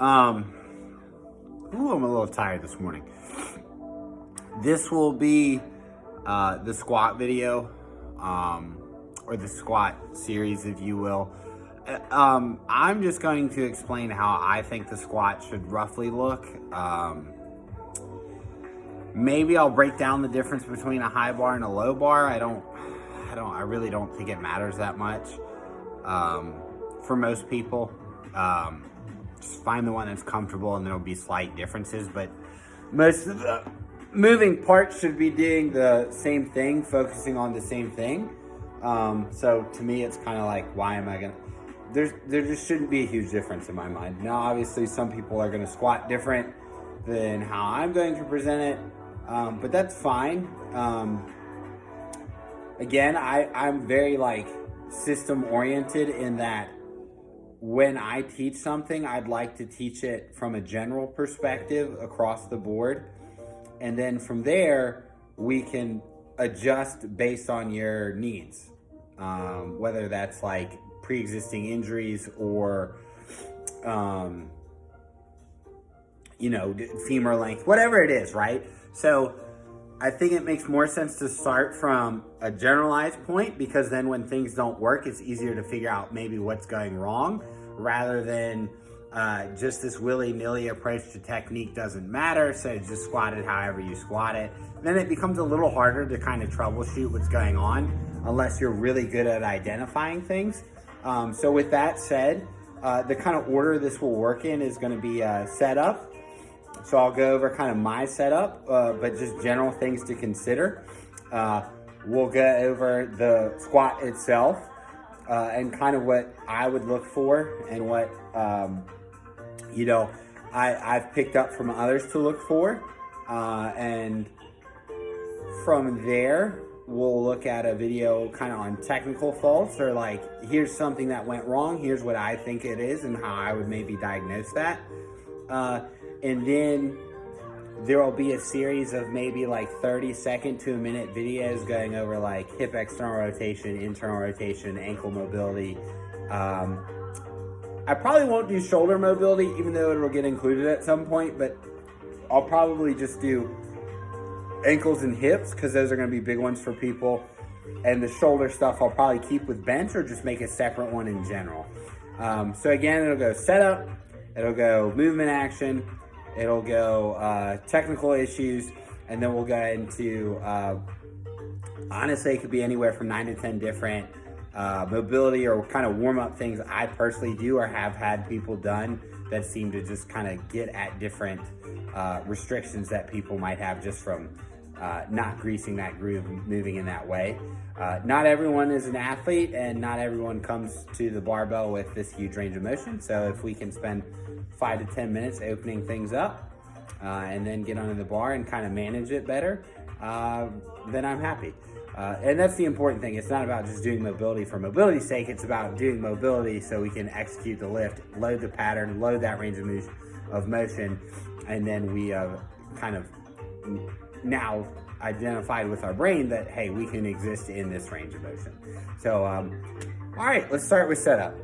Um, I'm a little tired this morning. This will be the squat video, or the squat series, if you will. I'm just going to explain how I think the squat should roughly look. Maybe I'll break down the difference between a high bar and a low bar. I really don't think it matters that much for most people. Just find the one that's comfortable, and there'll be slight differences, but most of the moving parts should be doing the same thing, focusing on the same thing. So to me, it's kind of like, why am I gonna? There just shouldn't be a huge difference in my mind. Now, obviously, some people are gonna squat different than how I'm going to present it, but that's fine. Again, I'm very system oriented in that when I teach something, I'd like to teach it from a general perspective across the board. And then from there, we can adjust based on your needs. Whether that's pre-existing injuries or, femur length, whatever it is, right? So I think it makes more sense to start from a generalized point, because then when things don't work, it's easier to figure out maybe what's going wrong, rather than just this willy-nilly approach to technique doesn't matter, so just squat it however you squat it. Then it becomes a little harder to kind of troubleshoot what's going on unless you're really good at identifying things. So with that said, the kind of order this will work in is going to be setup. So I'll go over kind of my setup, but just general things to consider. We'll go over the squat itself, and kind of what I would look for, and what, I've picked up from others to look for. And from there, we'll look at a video kind of on technical faults, or here's something that went wrong, here's what I think it is, and how I would maybe diagnose that. And then there will be a series of maybe 30-second to a minute videos going over hip external rotation, internal rotation, ankle mobility. I probably won't do shoulder mobility, even though it will get included at some point, but I'll probably just do ankles and hips, because those are going to be big ones for people. And the shoulder stuff I'll probably keep with bench, or just make a separate one in general. So again, it'll go setup, it'll go movement action, it'll go technical issues, and then we'll go into, honestly, it could be anywhere from 9 to 10 different mobility or kind of warm-up things I personally do or have had people done that seem to just kind of get at different restrictions that people might have just from not greasing that groove, moving in that way. Not everyone is an athlete, and not everyone comes to the barbell with this huge range of motion. So if we can spend 5 to 10 minutes opening things up, and then get onto the bar and kind of manage it better, then I'm happy. And that's the important thing. It's not about just doing mobility for mobility's sake. It's about doing mobility so we can execute the lift, load the pattern, load that range of motion, and then we kind of now identified with our brain that, hey, we can exist in this range of motion. So, all right, let's start with setup.